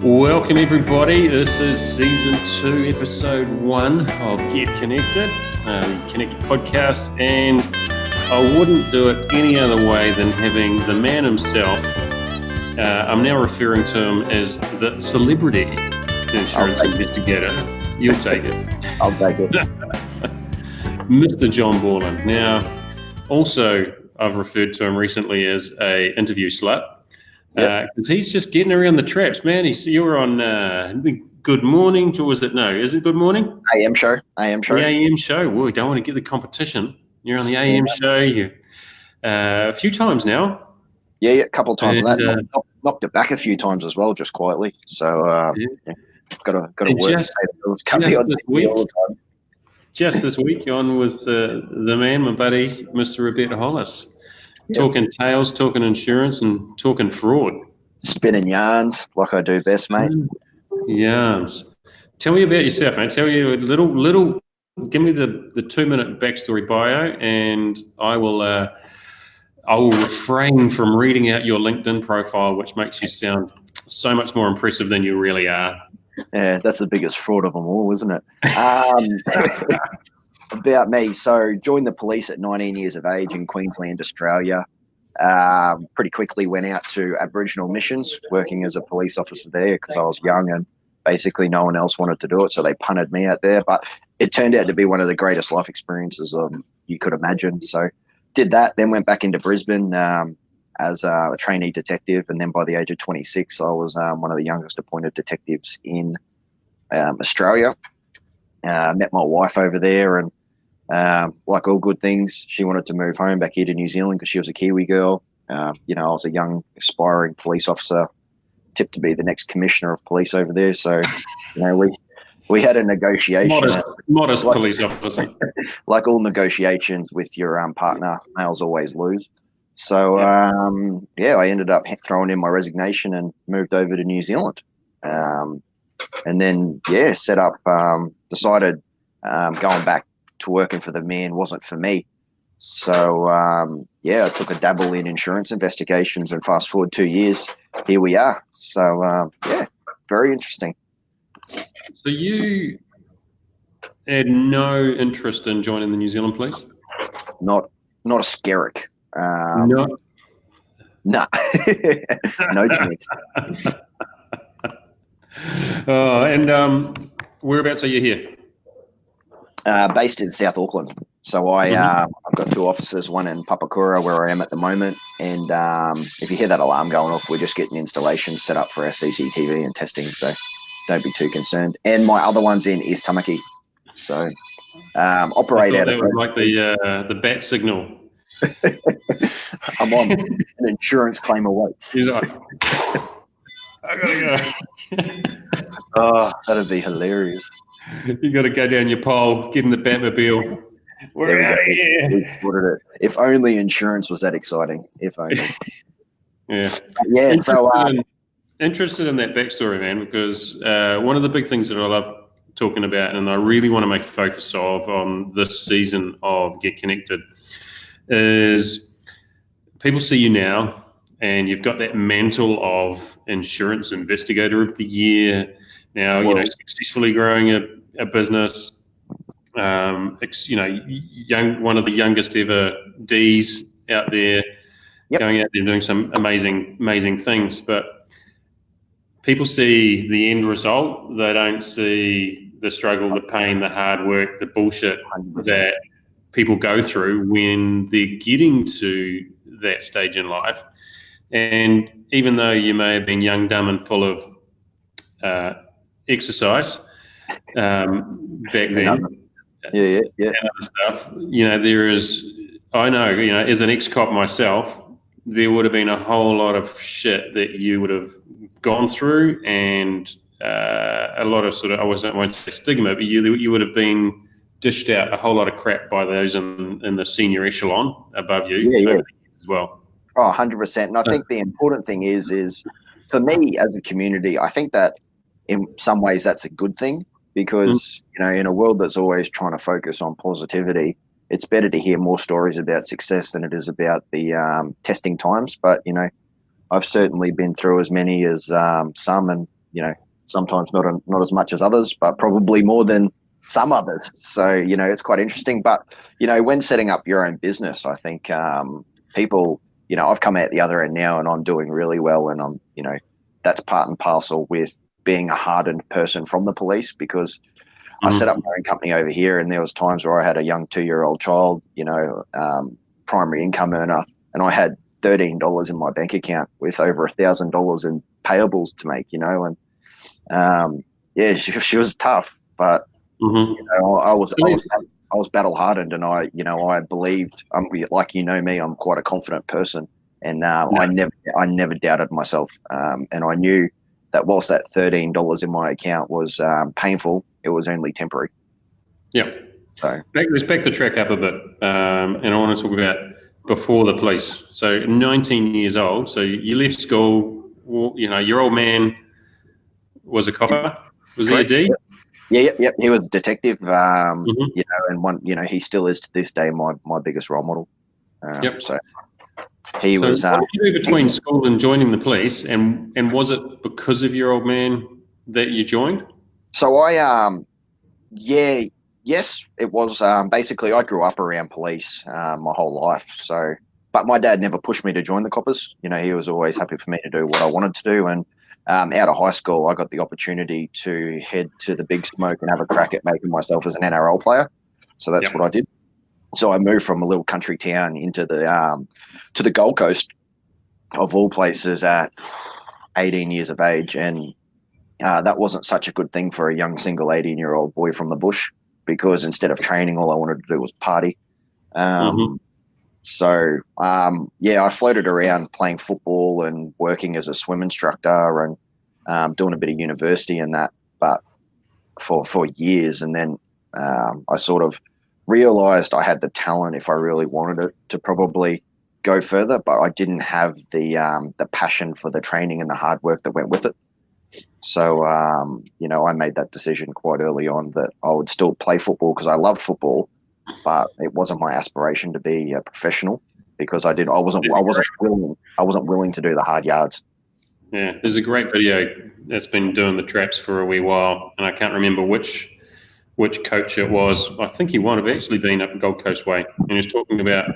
Welcome everybody, this is Season 2, Episode 1 of Get Konnected, the Konnected podcast, and I wouldn't do it any other way than having the man himself. I'm now referring to him as the celebrity insurance investigator. You'll take it. I'll take it. Mr. John Borland. Now, also I've referred to him recently as a interview slut. Because he's just getting around the traps, man. You were on the Good Morning, or was it? No, is it Good Morning? AM show. The AM show. Well, we don't want to get the competition. You're on the AM show. You a few times now. Yeah, a couple of times. And, knocked it back a few times as well, just quietly. So got to work. Just this week, on with the man, my buddy, Mr. Roberto Hollis. Talking tales, talking insurance, and talking fraud. Spinning yarns like I do best, mate. Yarns. Tell me about yourself, mate. Tell you a little. Give me the 2-minute backstory bio, and I will refrain from reading out your LinkedIn profile, which makes you sound so much more impressive than you really are. Yeah, that's the biggest fraud of them all, isn't it? About me, so joined the police at 19 years of age in Queensland, Australia. Pretty quickly went out to Aboriginal missions, working as a police officer there because I was young and basically no one else wanted to do it, so they punted me out there. But it turned out to be one of the greatest life experiences you could imagine. So did that, then went back into Brisbane as a trainee detective, and then by the age of 26, I was one of the youngest appointed detectives in Australia. Met my wife over there, and like all good things, she wanted to move home back here to New Zealand because she was a Kiwi girl. I was a young, aspiring police officer, tipped to be the next commissioner of police over there. So, we had a negotiation. Modest police officer. Like all negotiations with your partner, males always lose. So, I ended up throwing in my resignation and moved over to New Zealand. And then, set up, decided going back to working for the man wasn't for me. So, I took a dabble in insurance investigations, and fast forward 2 years, here we are. So, very interesting. So you had no interest in joining the New Zealand police? Not a skerrick. No. No. No chance. And whereabouts are you here? Based in South Auckland. So I've got 2 offices, one in Papakura where I am at the moment. And if you hear that alarm going off, we're just getting installations set up for our CCTV and testing. So don't be too concerned. And my other one's in East Tamaki. So operate out of like the bat signal. I'm on. An insurance claim awaits. He's like, I gotta go. Oh, that'd be hilarious. You got to go down your pole, get in the Batmobile. We're out of here. If only insurance was that exciting. If only. Yeah. Interested in that backstory, man, because one of the big things that I love talking about, and I really want to make a focus of on this season of Get Konnected, is people see you now, and you've got that mantle of insurance investigator of the year. Now, successfully growing a business, one of the youngest ever Ds out there, going out there doing some amazing things. But people see the end result. They don't see the struggle, the pain, the hard work, the bullshit 100%. That people go through when they're getting to that stage in life. And even though you may have been young, dumb, and full of exercise back then, and other stuff, there is, I know, as an ex-cop myself, there would have been a whole lot of shit that you would have gone through, and a lot of I won't say stigma, but you would have been dished out a whole lot of crap by those in the senior echelon above you as well. Oh, 100%. And I think the important thing is for me as a community, I think that in some ways that's a good thing because, in a world that's always trying to focus on positivity, it's better to hear more stories about success than it is about the testing times. But, I've certainly been through as many as some, and sometimes not as much as others, but probably more than some others. So, it's quite interesting. But, when setting up your own business, I think people, I've come out the other end now and I'm doing really well. And I'm, that's part and parcel with being a hardened person from the police, because I set up my own company over here, and there was times where I had a young 2-year-old child, primary income earner, and I had $13 in my bank account with over $1,000 in payables to make, she was tough, but I was battle hardened, and I believed, like me, I'm quite a confident person, and I never doubted myself, and I knew that whilst that $13 in my account was painful, it was only temporary. Yeah. So let's back the track up a bit, and I want to talk about before the police. So 19 years old. So you left school. Your old man was a copper. Was he a D? Yeah. He was a detective. And he still is to this day my biggest role model. So he was. What did you do between school and joining the police? And was it because of your old man that you joined? So yes, it was. Basically, I grew up around police my whole life. So, but my dad never pushed me to join the coppers. He was always happy for me to do what I wanted to do. And out of high school, I got the opportunity to head to the big smoke and have a crack at making myself as an NRL player. So that's what I did. So I moved from a little country town into the Gold Coast, of all places, at 18 years of age, and that wasn't such a good thing for a young single 18-year-old boy from the bush, because instead of training, all I wanted to do was party. So I floated around playing football and working as a swim instructor and doing a bit of university and that, but for years, and then I sort of realized I had the talent, if I really wanted it, to probably go further, but I didn't have the passion for the training and the hard work that went with it. So, I made that decision quite early on that I would still play football because I love football, but it wasn't my aspiration to be a professional, because I wasn't willing to do the hard yards. Yeah, there's a great video that's been doing the traps for a wee while, and I can't remember which coach it was. I think he might have actually been up Gold Coast way, and he was talking about,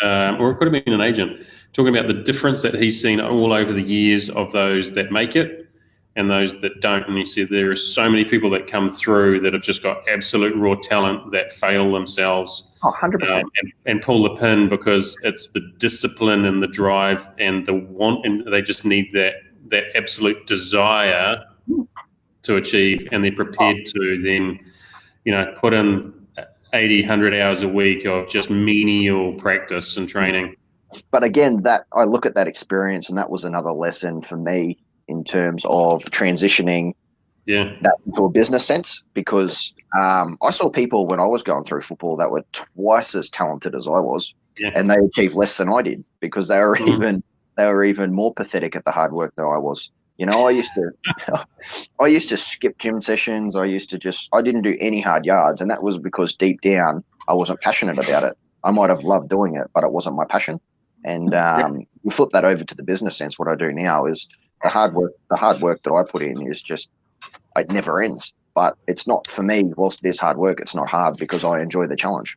or it could have been an agent, talking about the difference that he's seen all over the years of those that make it and those that don't. And he said there are so many people that come through that have just got absolute raw talent that fail themselves. 100%. And pull the pin, because it's the discipline and the drive and the want, and they just need that absolute desire to achieve, and they're prepared to then, put in 80, 100 hours a week of just menial practice and training. But again, that I look at that experience, and that was another lesson for me in terms of transitioning that into a business sense, because I saw people when I was going through football that were twice as talented as I was, and they achieved less than I did, because they were even more pathetic at the hard work than I was. I used to skip gym sessions. I didn't do any hard yards, and that was because deep down I wasn't passionate about it. I might have loved doing it, but it wasn't my passion. And you flip that over to the business sense. What I do now is the hard work that I put in is just, it never ends. But it's not, for me, whilst it is hard work, it's not hard because I enjoy the challenge,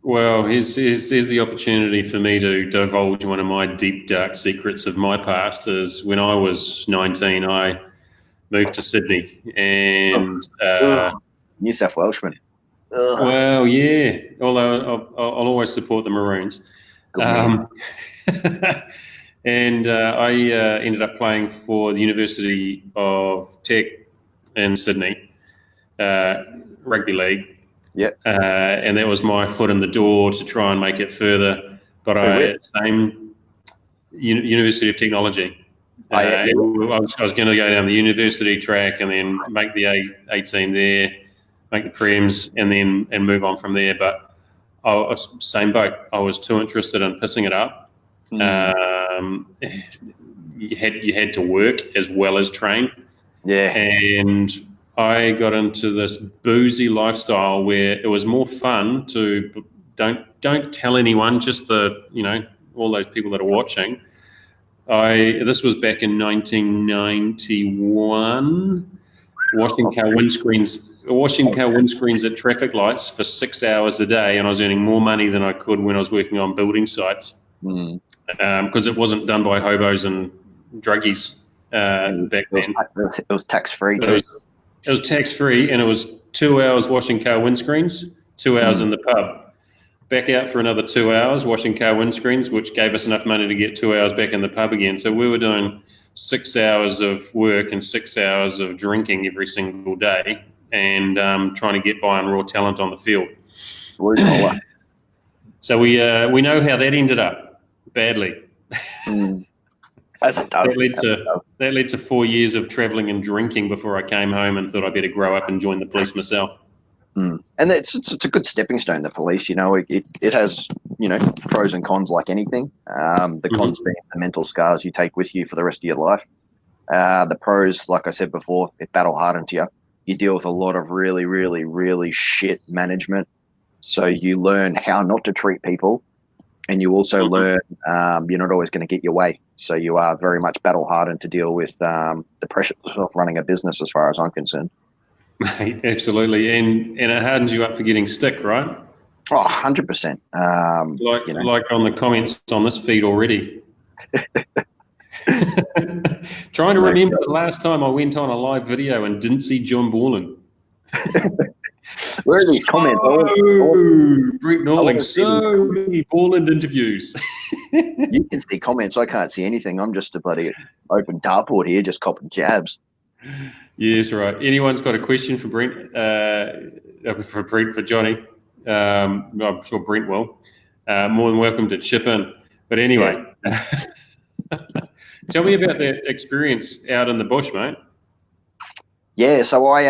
Well, here's the opportunity for me to divulge one of my deep, dark secrets of my past. Is when I was 19, I moved to Sydney, and New South Welshman. Well, yeah. Although I'll always support the Maroons. And I ended up playing for the University of Tech in Sydney, rugby league. Yeah. And that was my foot in the door to try and make it further. But University of Technology. I was going to go down the university track and then make the A team there, make the prems, and move on from there. But I was same boat. I was too interested in pissing it up. You had to work as well as train. Yeah. And I got into this boozy lifestyle where it was more fun to don't tell anyone, just all those people that are watching. This was back in 1991. Washing car windscreens at traffic lights for 6 hours a day, and I was earning more money than I could when I was working on building sites because it wasn't done by hobos and druggies back then. It was tax-free too. It was tax-free, and it was 2 hours washing car windscreens, 2 hours in the pub. Back out for another 2 hours washing car windscreens, which gave us enough money to get 2 hours back in the pub again. So we were doing 6 hours of work and 6 hours of drinking every single day, and trying to get by on raw talent on the field. So we know how that ended up badly. That led to 4 years of travelling and drinking before I came home and thought I'd better grow up and join the police myself. And it's a good stepping stone, the police. It has pros and cons like anything. The cons being the mental scars you take with you for the rest of your life. The pros, like I said before, it battle hardened you. You deal with a lot of really, really, really shit management. So you learn how not to treat people, and you also learn you're not always going to get your way. So you are very much battle hardened to deal with the pressures of running a business, as far as I'm concerned. Mate, absolutely, and it hardens you up for getting stick, right? Oh, 100%. Like on the comments on this feed already. Trying to remember the last time I went on a live video and didn't see John Borland. Where are these comments? Brent Norling, so many Borland interviews. You can see comments. I can't see anything. I'm just a bloody open dartboard here, just copping jabs. Yes, right. Anyone's got a question for Brent, for Johnny? I'm sure Brent will. More than welcome to chip in. But anyway, tell me about that experience out in the bush, mate. Yeah, so I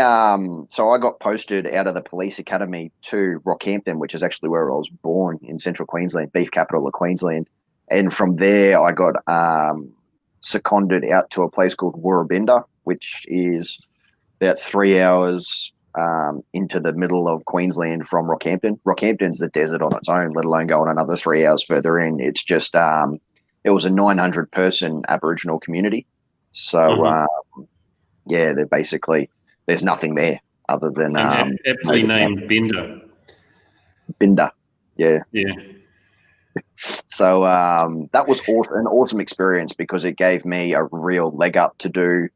got posted out of the police academy to Rockhampton, which is actually where I was born, in central Queensland, beef capital of Queensland. And from there, I got seconded out to a place called Woorabinda, which is about 3 hours into the middle of Queensland from Rockhampton. Rockhampton's the desert on its own, let alone going another 3 hours further in. It's just it was a 900-person Aboriginal community. So, yeah, they're basically, there's nothing there other than... aptly named Binda. Binda, yeah. Yeah. So that was an awesome experience because it gave me a real leg up to do,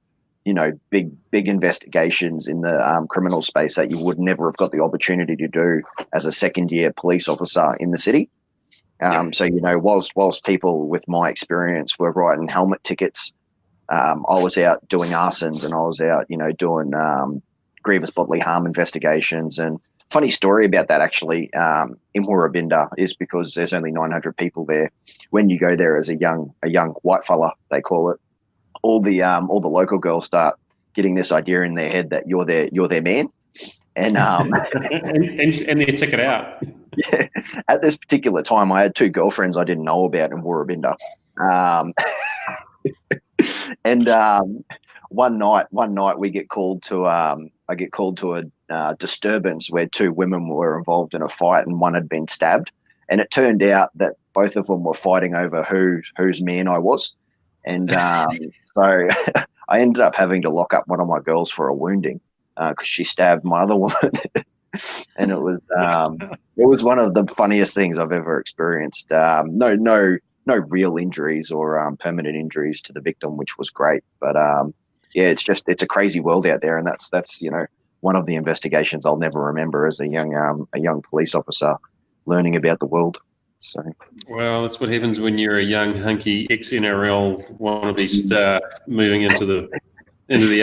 big investigations in the criminal space that you would never have got the opportunity to do as a second-year police officer in the city. So, whilst people with my experience were writing helmet tickets, I was out doing arsons, and I was out, doing grievous bodily harm investigations. And funny story about that, actually, in Woorabinda is because there's only 900 people there. When you go there as a young white fella, they call it, all the local girls start getting this idea in their head that you're their man, and and they tick it out. Yeah, at this particular time, I had two girlfriends I didn't know about in Woorabinda. And one night we get called to I get called to a disturbance where two women were involved in a fight and one had been stabbed, and it turned out that both of them were fighting over whose man I was, and so I ended up having to lock up one of my girls for a wounding because she stabbed my other woman. And it was one of the funniest things I've ever experienced. No real injuries or permanent injuries to the victim, which was great. But yeah, it's a crazy world out there, and that's one of the investigations I'll never remember as a young police officer learning about the world. So, well, that's what happens when you're a young hunky ex-NRL wannabe star moving into the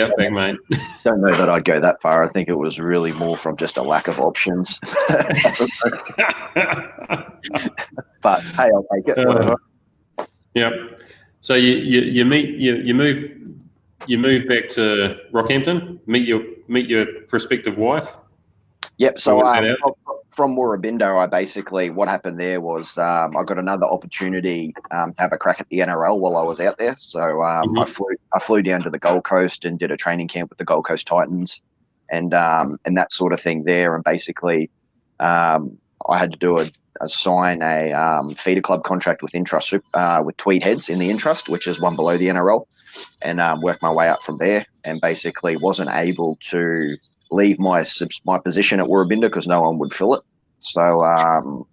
outback, mate. Don't know that I'd go that far. I think it was really more from just a lack of options. But hey, I'll take it. Whatever. Yeah. So you move back to Rockhampton. Meet your prospective wife. Yep. So from Woorabinda, what happened there was I got another opportunity to have a crack at the NRL while I was out there. So I flew down to the Gold Coast and did a training camp with the Gold Coast Titans, and that sort of thing there. And basically, I had to do sign a feeder club contract with Intrust, with Tweed Heads in the Intrust, which is one below the NRL, and work my way up from there. And basically wasn't able to leave my position at Warrabinda because no one would fill it. So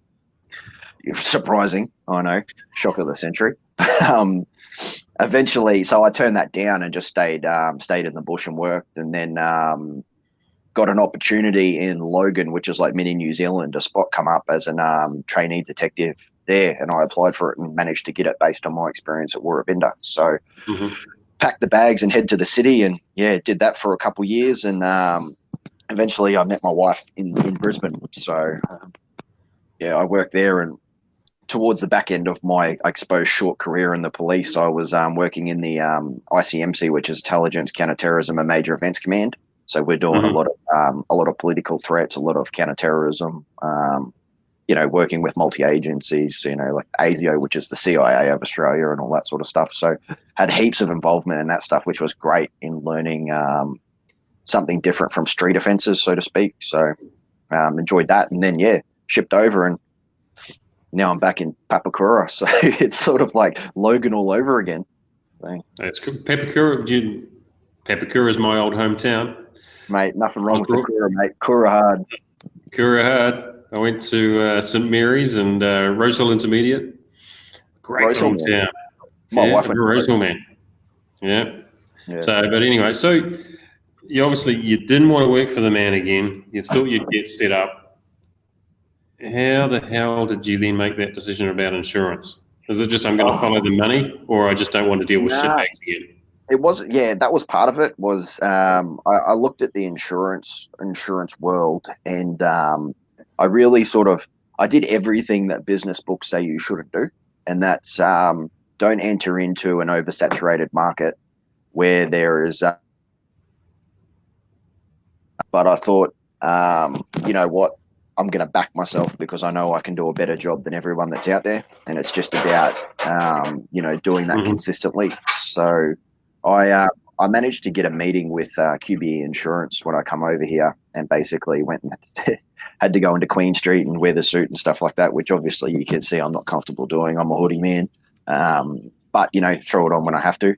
surprising, I know, shock of the century. Eventually, so I turned that down and just stayed in the bush and worked, and then got an opportunity in Logan, which is like mini New Zealand. A spot come up as an trainee detective there, and I applied for it and managed to get it based on my experience at Warrabinda. So packed the bags and head to the city, and did that for a couple of years, and eventually I met my wife in Brisbane. So I worked there, and towards the back end of my, I suppose, short career in the police, I was working in the ICMC, which is Intelligence, Counterterrorism and Major Events Command. So we're doing a lot of political threats, a lot of counterterrorism, working with multi-agencies, like ASIO, which is the CIA of Australia, and all that sort of stuff. So had heaps of involvement in that stuff, which was great in learning something different from street offences, so to speak. So enjoyed that, and then shipped over, and now I'm back in Papakura. So it's sort of like Logan all over again. So, that's good. Papakura is my old hometown. Mate, nothing wrong with the Kura, mate. Kura hard. Kura hard. I went to St Mary's and Roseville Intermediate. Great hometown. My wife went to Roseville, man. Yeah. So, but anyway, so you didn't want to work for the man again. You thought you'd get set up. How the hell did you then make that decision about insurance? Is it just I'm going to follow the money, or I just don't want to deal with shitbags again? It was, that was part of it. Was I looked at the insurance world, and I really I did everything that business books say you shouldn't do, and that's don't enter into an oversaturated market where there is. But I thought, you know what, I'm going to back myself because I know I can do a better job than everyone that's out there, and it's just about doing that consistently. So I managed to get a meeting with QBE Insurance when I come over here, and basically went and had to go into Queen Street and wear the suit and stuff like that, which obviously you can see I'm not comfortable doing. I'm a hoodie man, but throw it on when I have to.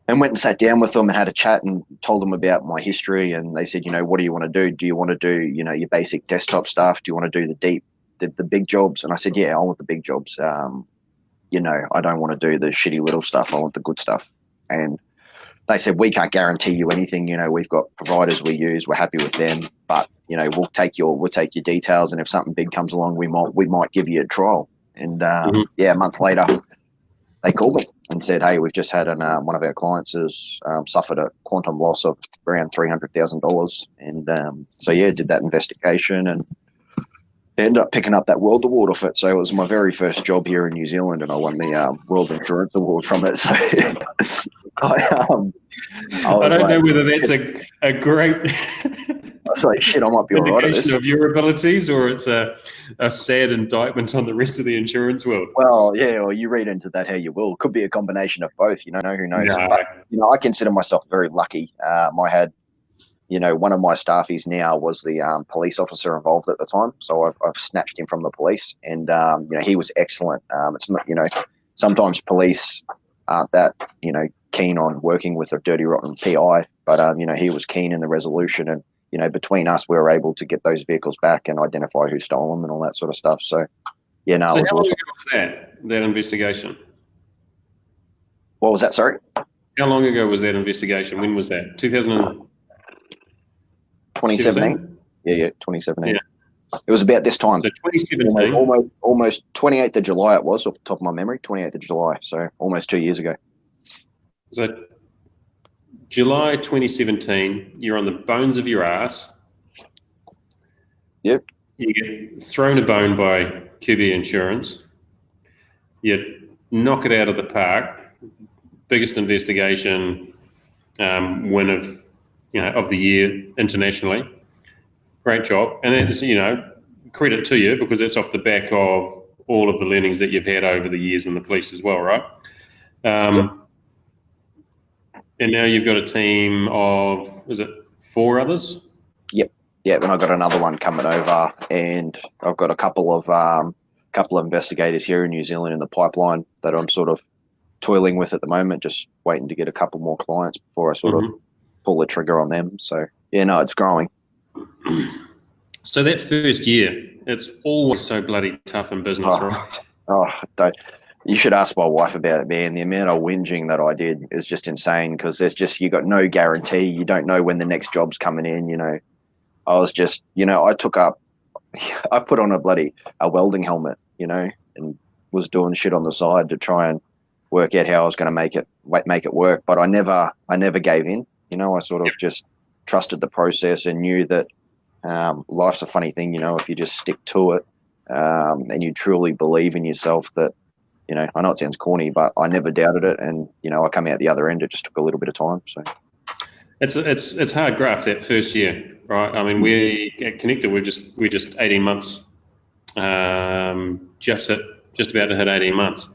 And went and sat down with them and had a chat and told them about my history. And they said, what do you want to do? Do you want to do, your basic desktop stuff? Do you want to do the big jobs? And I said, I want the big jobs. I don't want to do the shitty little stuff. I want the good stuff. And they said, we can't guarantee you anything. We've got providers we use. We're happy with them, but we'll take your details. And if something big comes along, we might give you a trial. And a month later, they called me and said, hey, we've just had one of our clients has suffered a quantum loss of around $300,000. And did that investigation and ended up picking up that World Award off it. So it was my very first job here in New Zealand, and I won the World Insurance Award from it. So I don't know whether that's a great... I was like, shit, I might be all right at this. Of your abilities, or it's a sad indictment on the rest of the insurance world? Well, or you read into that how you will. Could be a combination of both, who knows? No. But, I consider myself very lucky. I had, one of my staffies now was the police officer involved at the time. So I've snatched him from the police, and, he was excellent. It's not, sometimes police aren't that, keen on working with a dirty, rotten PI, but, he was keen in the resolution, and, between us, we were able to get those vehicles back and identify who stole them and all that sort of stuff. So, So how long ago was that investigation? What was that, sorry? How long ago was that investigation? When was that? 2017? Yeah, 2017. Yeah. It was about this time. So 2017? Almost 28th of July it was, off the top of my memory, 28th of July. So almost 2 years ago. So July 2017, you're on the bones of your ass. Yep. You get thrown a bone by QB Insurance. You knock it out of the park. Biggest investigation win of the year internationally. Great job. And that's, credit to you, because that's off the back of all of the learnings that you've had over the years in the police as well, right? Yep. And now you've got a team of, is it 4 others? Yep. Yeah, and I've got another one coming over, and I've got a couple of couple of investigators here in New Zealand in the pipeline that I'm sort of toiling with at the moment, just waiting to get a couple more clients before I sort of pull the trigger on them. So yeah, no, it's growing. So that first year, it's always so bloody tough in business, right? Don't. You should ask my wife about it, man. The amount of whinging that I did is just insane because you got no guarantee. You don't know when the next job's coming in. You know, I was just, I put on a welding helmet, and was doing shit on the side to try and work out how I was going to make it work. But I never gave in. I sort of just trusted the process and knew that life's a funny thing. If you just stick to it and you truly believe in yourself, that I know it sounds corny, but I never doubted it, and I come out the other end. It just took a little bit of time. So it's hard graft that first year, right? I mean, we at Konnected, we're just 18 months, just about to hit 18 months,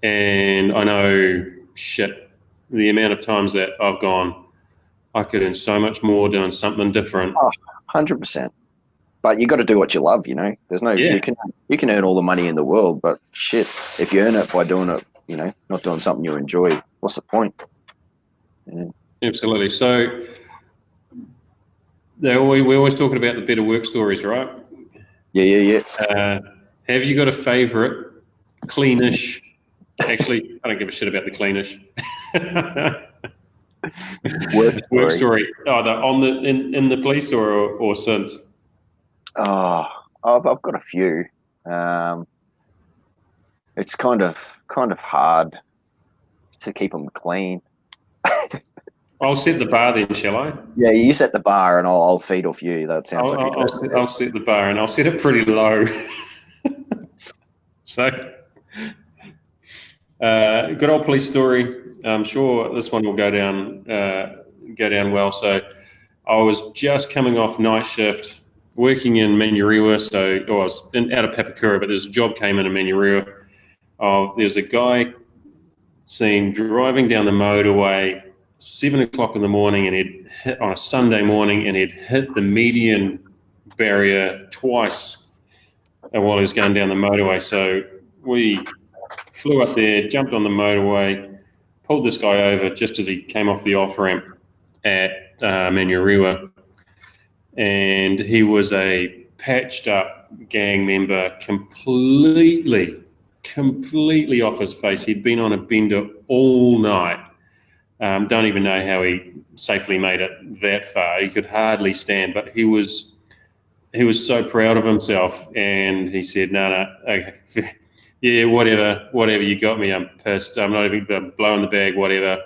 and I know the amount of times that I've gone, I could earn so much more doing something different. 100%. But you got to do what you love, There's no you can earn all the money in the world, but shit, if you earn it by doing it, not doing something you enjoy, what's the point? Yeah. Absolutely. So we're always talking about the better work stories, right? Yeah. Have you got a favourite cleanish? Actually, I don't give a shit about the cleanish. work story. In the police or since? Oh, I've got a few. It's kind of hard to keep them clean. I'll set the bar then, shall I? Yeah, you set the bar and I'll feed off you. That sounds I'll set the bar and I'll set it pretty low. So, good old police story. I'm sure this one will go down well. So, I was just coming off night shift, working in Manurewa, I was out of Papakura, but there's a job came in Manurewa. There's a guy seen driving down the motorway 7 o'clock in the morning, and he'd hit on a Sunday morning, and he'd hit the median barrier twice while he was going down the motorway. So we flew up there, jumped on the motorway, pulled this guy over just as he came off the off-ramp at Manurewa. And he was a patched up gang member, completely off his face. He'd been on a bender all night. Don't even know how he safely made it that far. He could hardly stand, but he was so proud of himself. And he said, no, okay, yeah, whatever, you got me. I'm pissed. I'm not even blowing the bag, whatever.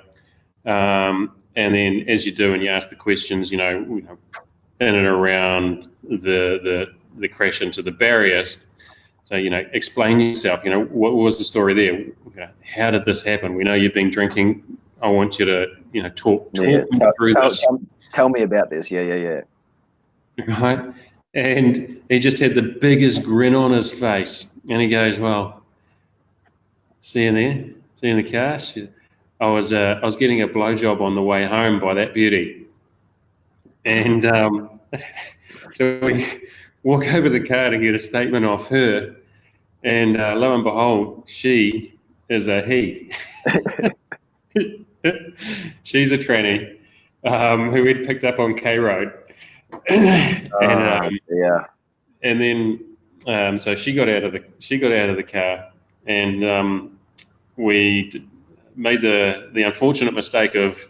And then as you do, and you ask the questions, in and around the crash into the barriers. So, explain yourself, what was the story there? How did this happen? We know you've been drinking. I want you to, talk me through this. Tell me about this. Yeah. Right. And he just had the biggest grin on his face. And he goes, well, see you there? See you in the car? I was getting a blowjob on the way home by that beauty. And so we walk over the car to get a statement off her, and lo and behold, she is a he. She's a tranny who we'd picked up on K Road, and then so she got out of the car, and we made the unfortunate mistake of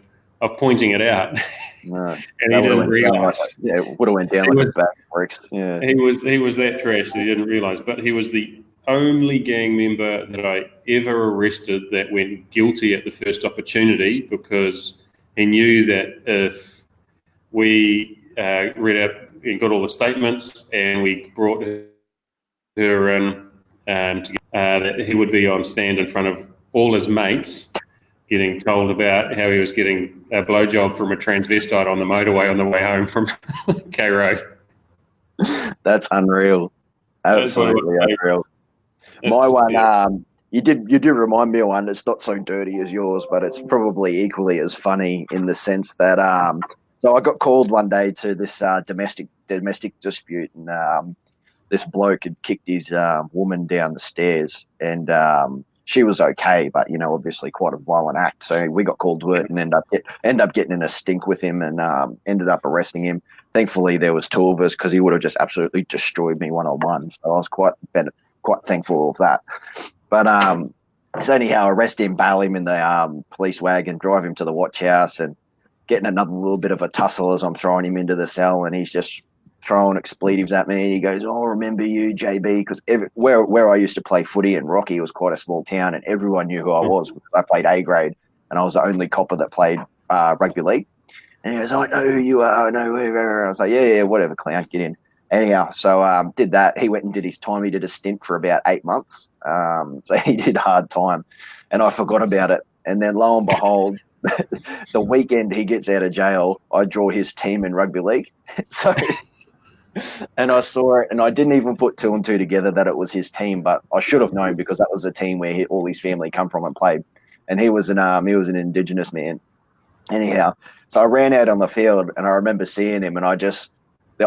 pointing it out. No, and he didn't realise. It would have went down like his back works. Yeah, he was that trash that he didn't realise. But he was the only gang member that I ever arrested that went guilty at the first opportunity, because he knew that if we read out and got all the statements and we brought her in, that he would be on stand in front of all his mates, getting told about how he was getting a blowjob from a transvestite on the motorway on the way home from K Road. That's unreal. Absolutely unreal. My one, you did remind me of one that's not so dirty as yours, but it's probably equally as funny in the sense that so I got called one day to this domestic dispute, and this bloke had kicked his woman down the stairs, and she was okay, but obviously quite a violent act. So we got called to it and end up getting in a stink with him, and ended up arresting him. Thankfully, there was two of us, because he would have just absolutely destroyed me one-on-one. So I was quite thankful of that. But so anyhow, arrest him, bail him in the police wagon, drive him to the watch house, and getting another little bit of a tussle as I'm throwing him into the cell, and he's just throwing expletives at me. He goes, "Oh, remember you, JB?" Because where I used to play footy in Rocky was quite a small town, and everyone knew who I was, because I played A grade, and I was the only copper that played rugby league. And he goes, "I know who you are. I know who." I was like, "Yeah, whatever, clown, get in." Anyhow, so did that. He went and did his time. He did a stint for about 8 months. So he did hard time, and I forgot about it. And then lo and behold, the weekend he gets out of jail, I draw his team in rugby league. So, and I saw it, and I didn't even put two and two together that it was his team, but I should have known, because that was the team where all his family come from and played. And he was an Indigenous man. Anyhow, so I ran out on the field, and I remember seeing him, and I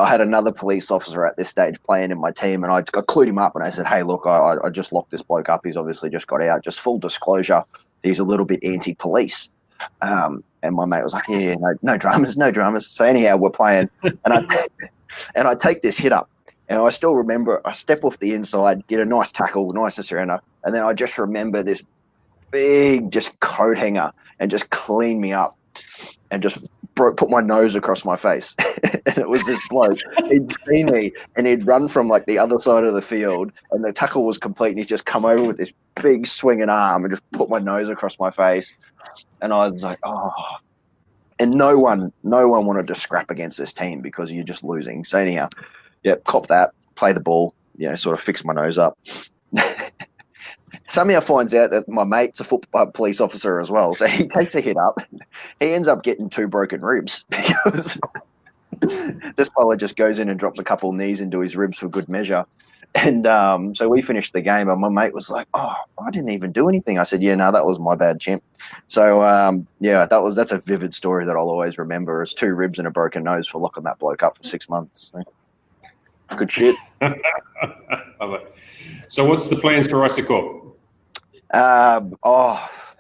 had another police officer at this stage playing in my team, and I clued him up, and I said, "Hey, look, I just locked this bloke up. He's obviously just got out. Just full disclosure, he's a little bit anti-police." And my mate was like, "Yeah, no dramas, no dramas." So anyhow, we're playing, and I take this hit up, and I still remember, I step off the inside, get a nice tackle, nice surrender, and then I just remember this big just coat hanger and just clean me up, and just put my nose across my face. And it was this bloke. He'd seen me, and he'd run from like the other side of the field, and the tackle was complete, and he's just come over with this big swinging arm and just put my nose across my face. And I was like, oh. And no one wanted to scrap against this team, because you're just losing. So anyhow, yeah, cop that, play the ball, sort of fix my nose up. Somehow finds out that my mate's a police officer as well. So he takes a hit up. He ends up getting 2 broken ribs, because this fella just goes in and drops a couple of knees into his ribs for good measure. And so we finished the game, and my mate was like, "Oh, I didn't even do anything." I said, "Yeah, no, that was my bad, champ." So that's a vivid story that I'll always remember, is 2 ribs and a broken nose for locking that bloke up for 6 months. So, good shit. So what's the plans for ISACORP?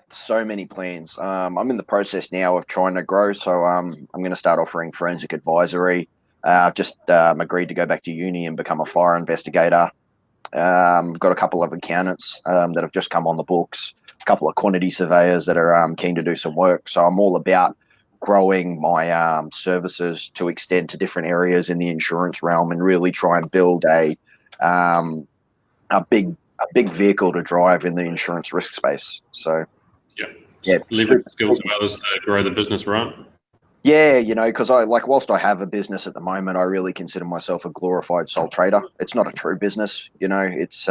So many plans. I'm in the process now of trying to grow. So I'm going to start offering forensic advisory. I've just agreed to go back to uni and become a fire investigator. I've got a couple of accountants that have just come on the books, a couple of quantity surveyors that are keen to do some work. So I'm all about growing my services to extend to different areas in the insurance realm, and really try and build a big vehicle to drive in the insurance risk space. So leverage skills of others to grow the business, right? Yeah, because whilst I have a business at the moment, I really consider myself a glorified sole trader. It's not a true business, it's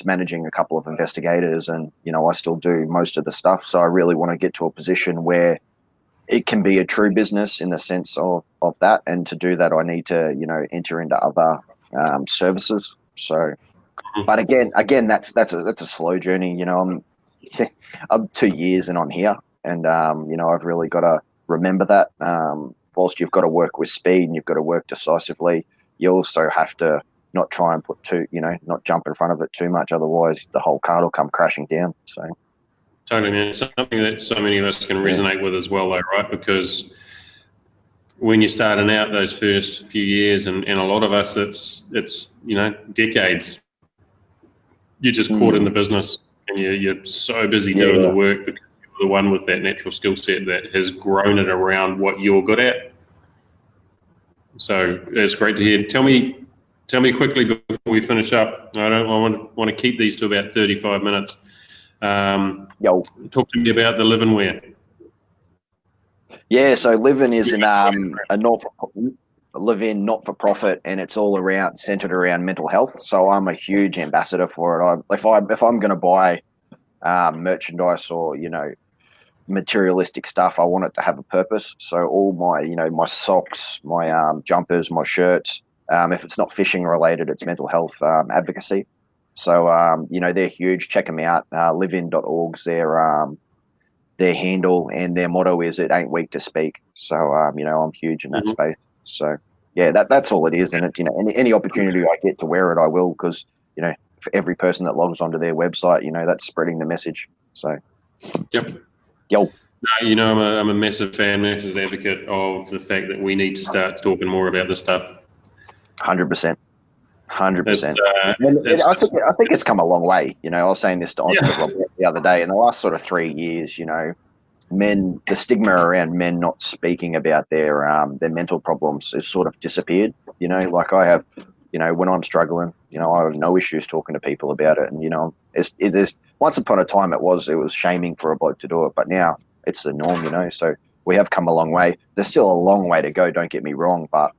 managing a couple of investigators, and I still do most of the stuff. So I really want to get to a position where it can be a true business in the sense of that. And to do that, I need to, enter into other services. So, but again, that's a slow journey. I'm 2 years and I'm here, and I've really got to remember that. Whilst you've got to work with speed and you've got to work decisively, you also have to not try and not jump in front of it too much. Otherwise, the whole cart will come crashing down. So. Totally, man. It's something that so many of us can resonate with as well, though, right? Because when you're starting out those first few years, and a lot of us, it's decades. You're just caught in the business, and you're so busy doing the work, because you're the one with that natural skill set that has grown it around what you're good at. So it's great to hear. Tell me quickly before we finish up. I want to keep these to about 35 minutes. Talk to me about the Live and Where. Yeah, so Live-In is a live-in not-for-profit, and it's all centered around mental health. So I'm a huge ambassador for it. If I'm going to buy merchandise or materialistic stuff, I want it to have a purpose. So all my my socks, my jumpers, my shirts, if it's not fishing related, it's mental health advocacy. So they're huge. Check them out. Livein.org's their handle, and their motto is "It ain't weak to speak." So I'm huge in that space. So yeah, that's all it is. And it, you know, any opportunity I get to wear it, I will, because, you know, for every person that logs onto their website, you know, that's spreading the message. So, Yep. yo. No, you know, I'm a massive fan, massive advocate of the fact that we need to start talking more about this stuff. 100%. 100%. I think it's come a long way. You know, I was saying this to Robert the other day. In the last sort of 3 years, you know, the stigma around men not speaking about their mental problems has sort of disappeared. You know, like I have, you know, when I'm struggling, you know, I have no issues talking to people about it. And, you know, there's once upon a time it was shaming for a bloke to do it, but now it's the norm, you know. So we have come a long way. There's still a long way to go, don't get me wrong, but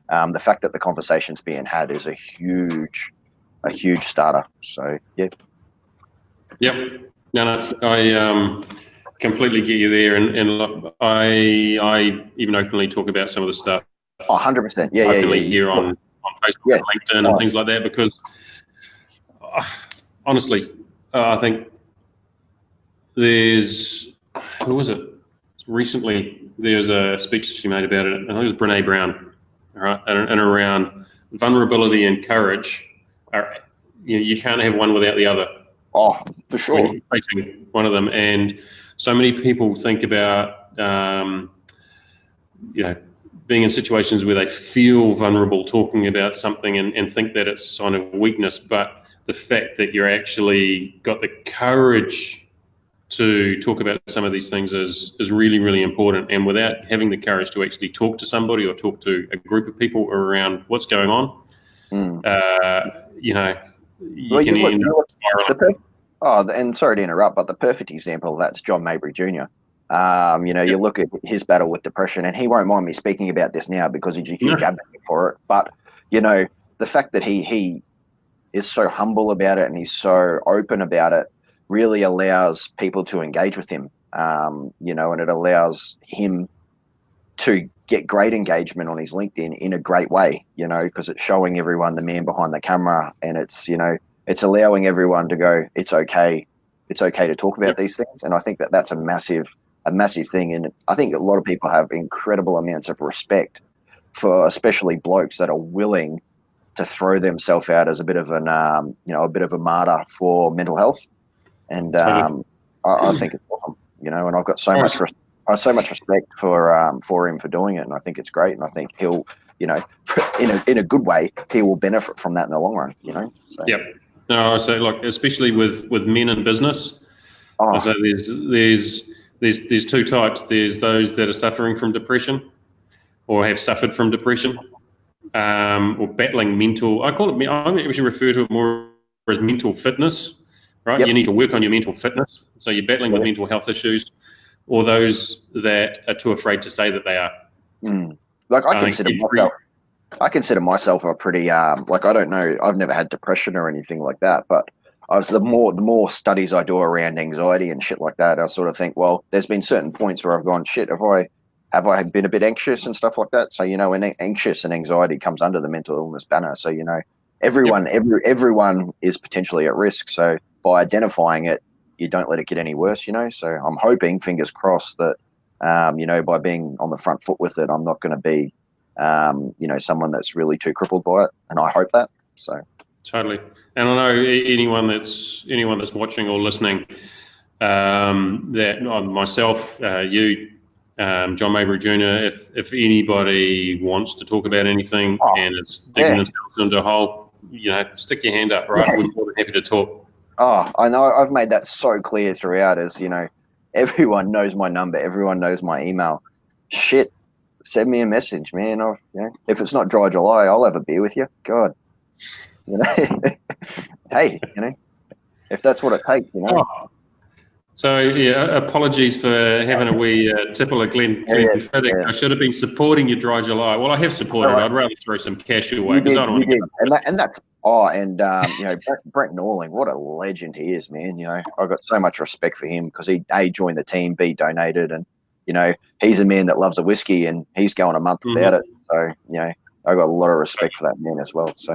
the fact that the conversation's being had is a huge starter. So yeah. Yep. No, I completely get you there, and I even openly talk about some of the stuff. 100%. Yeah. Here on Facebook, and LinkedIn, and things like that, because honestly, I think who was it? Recently, there's a speech she made about it. I think it was Brene Brown. All right, and around vulnerability and courage, you can't have one without the other. Oh, for sure. When you're facing one of them, and so many people think about, you know, being in situations where they feel vulnerable, talking about something, and think that it's a sign of weakness. But the fact that you're actually got the courage to talk about some of these things is really, really important. And without having the courage to actually talk to somebody or talk to a group of people around what's going on, you know, you can end up spiraling. And sorry to interrupt, but the perfect example of that's John Mabry Jr. You know, you look at his battle with depression, and he won't mind me speaking about this now because he's a huge advocate for it. But, you know, the fact that he is so humble about it and he's so open about it really allows people to engage with him, you know, and it allows him to get great engagement on his LinkedIn in a great way, you know, because it's showing everyone the man behind the camera, and it's, you know, it's allowing everyone to go, it's okay to talk about these things. And I think that that's a massive thing. And I think a lot of people have incredible amounts of respect for especially blokes that are willing to throw themselves out as a bit of an, you know, a bit of a martyr for mental health. And I think it's awesome, you know, and I've got so much respect for him for doing it, and I think it's great, and I think he'll, you know, in a good way, he will benefit from that in the long run, you know. So. Yep. No, I say, look, especially with men in business, I say there's two types. There's those that are suffering from depression, or have suffered from depression, or battling mental. I actually refer to it more as mental fitness. Right, you need to work on your mental fitness. So you're battling with mental health issues, or those that are too afraid to say that they are. Like I consider myself a pretty like, I don't know, I've never had depression or anything like that, but the more studies I do around anxiety and shit like that, I sort of think, well, there's been certain points where I've gone, shit, have I been a bit anxious and stuff like that? So, you know, when anxious and anxiety comes under the mental illness banner, so, you know, everyone is potentially at risk. So by identifying it, you don't let it get any worse, you know. So I'm hoping, fingers crossed, that you know, by being on the front foot with it, I'm not going to be you know, someone that's really too crippled by it, and I hope that. So totally. And I know anyone that's watching or listening, that myself, you, John Mabry Jr., if anybody wants to talk about anything and it's digging themselves into a hole, you know, stick your hand up, right? We're more than happy to talk. Oh, I know. I've made that so clear throughout, as, you know, everyone knows my number, everyone knows my email. Shit, send me a message, man. You know, if it's not Dry July, I'll have a beer with you. God, you know, hey, you know, if that's what it takes, you know. So yeah, apologies for having a wee tipple of Glenn Fiddick. I should have been supporting your Dry July. Well, I have supported. I'd rather throw some cash your way because I don't want to. You know, Brett Norling, what a legend he is, man. You know, I've got so much respect for him because he joined the team, B donated, and, you know, he's a man that loves a whiskey, and he's going a month without it. So, you know, I've got a lot of respect for that man as well. So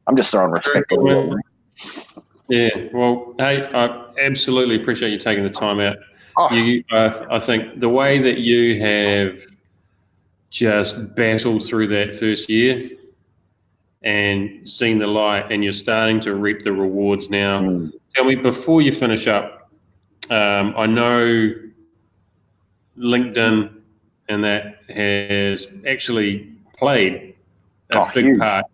I'm just throwing respect on you. Yeah, well, hey, I absolutely appreciate you taking the time out. I think the way that you have just battle through that first year and seen the light, and you're starting to reap the rewards now. Tell me, before you finish up, I know LinkedIn and that has actually played a big part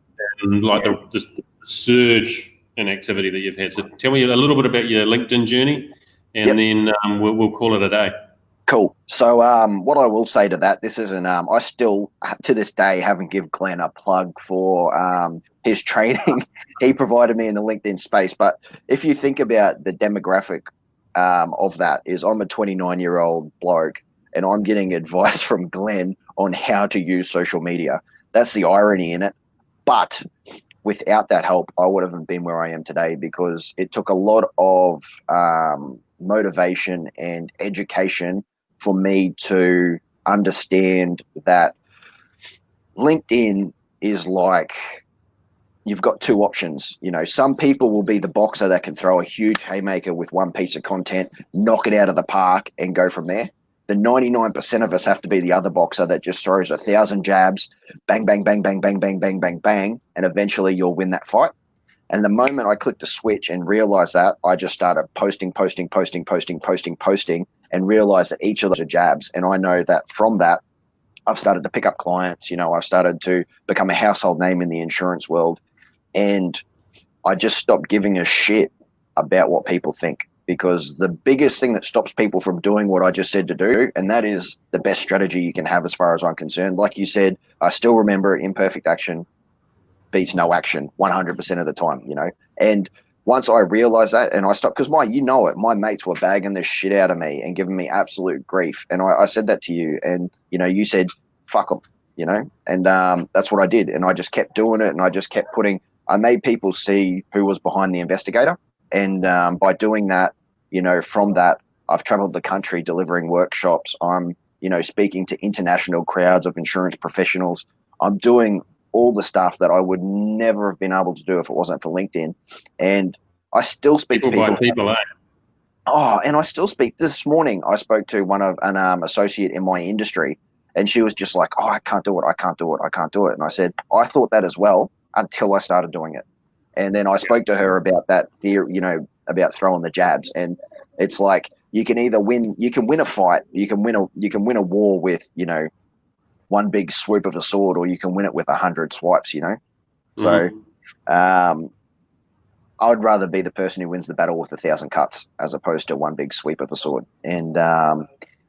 in the surge in activity that you've had. So tell me a little bit about your LinkedIn journey, and then we'll call it a day. Cool. So what I will say to that, this isn't, I still, to this day, haven't given Glenn a plug for his training he provided me in the LinkedIn space. But if you think about the demographic of that, is I'm a 29-year-old bloke, and I'm getting advice from Glenn on how to use social media. That's the irony in it. But without that help, I would have been where I am today, because it took a lot of motivation and education for me to understand that LinkedIn is like, you've got two options. You know, some people will be the boxer that can throw a huge haymaker with one piece of content, knock it out of the park, and go from there. The 99% of us have to be the other boxer that just throws 1,000 jabs, bang, bang, bang, bang, bang, bang, bang, bang, bang, and eventually you'll win that fight. And the moment I clicked the switch and realized that, I just started posting, and realized that each of those are jabs. And I know that from that, I've started to pick up clients. You know, I've started to become a household name in the insurance world. And I just stopped giving a shit about what people think, because the biggest thing that stops people from doing what I just said to do, and that is the best strategy you can have as far as I'm concerned. Like you said, I still remember it, imperfect action beats no action 100% of the time, you know. And once I realized that, and I stopped, because my mates were bagging the shit out of me and giving me absolute grief. And I said that to you, and, you know, you said, fuck them, you know, and that's what I did. And I just kept doing it, and I just kept I made people see who was behind the Investigator. And by doing that, you know, from that, I've traveled the country delivering workshops. I'm, you know, speaking to international crowds of insurance professionals. I'm doing all the stuff that I would never have been able to do if it wasn't for LinkedIn. And I still speak to people. Oh, and I still speak. This morning, I spoke to an associate in my industry, and she was just like, oh, I can't do it. And I said, I thought that as well until I started doing it. And then I spoke to her about that theory, you know, about throwing the jabs. And it's like, you can either win a fight, you can win a war with, you know, one big swoop of a sword, or you can win it with 100 swipes, you know? So I would rather be the person who wins the battle with 1,000 cuts as opposed to one big sweep of a sword. And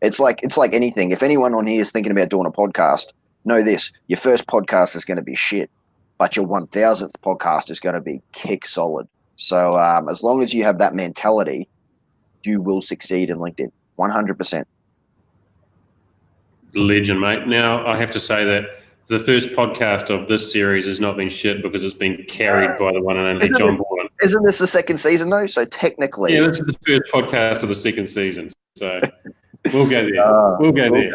it's like anything. If anyone on here is thinking about doing a podcast, know this: your first podcast is going to be shit, but your 1,000th podcast is going to be kick solid. So as long as you have that mentality, you will succeed in LinkedIn, 100%. Legend, mate. Now, I have to say that the first podcast of this series has not been shit, because it's been carried by the one and only John Borland. Isn't this the second season, though? So technically... Yeah, this is the first podcast of the second season. So we'll go there. We'll go there.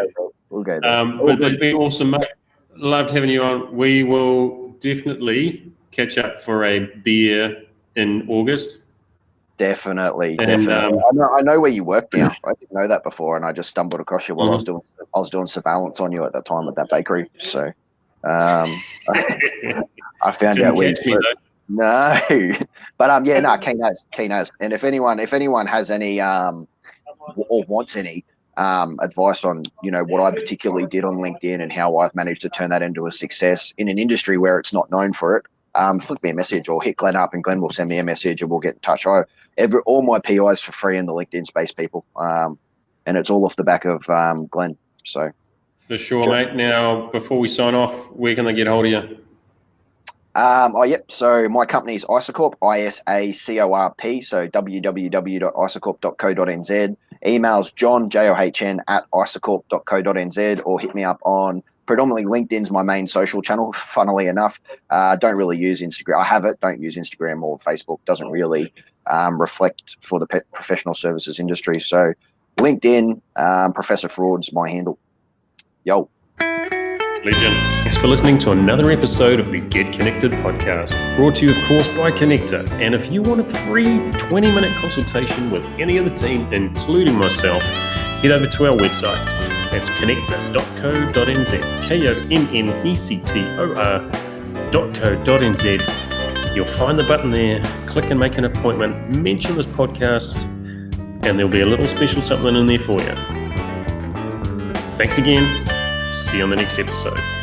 But it's been awesome, mate. Loved having you on. We will definitely catch up for a beer in August. Definitely. I know where you work now. I didn't know that before, and I just stumbled across you while I was doing surveillance on you at that time at that bakery. So I found out where you work. No, but keen as. And if anyone has any or wants any advice on, you know, what I particularly did on LinkedIn and how I've managed to turn that into a success in an industry where it's not known for it, flick me a message or hit Glenn up, and Glenn will send me a message and we'll get in touch. All my PIs for free in the LinkedIn space, people, and it's all off the back of Glenn. So for sure, mate. Now, before we sign off, where can they get hold of you? So my company's ISACORP, ISACORP, so www.isacorp.co.nz. Emails John, JOHN, @isacorp.co.nz, or hit me up on predominantly LinkedIn's my main social channel, funnily enough. Don't really use Instagram. I have it, don't use Instagram or Facebook. Doesn't really reflect for the professional services industry. So LinkedIn, Professor Fraud's my handle. Yo. Legend. Thanks for listening to another episode of the Get Konnected podcast, brought to you, of course, by Konnected. And if you want a free 20-minute consultation with any of the team, including myself, head over to our website, That's konnector.co.nz, KONNECTOR.co.nz. You'll find the button there, click and make an appointment, mention this podcast, and there'll be a little special something in there for you. Thanks again. See you on the next episode.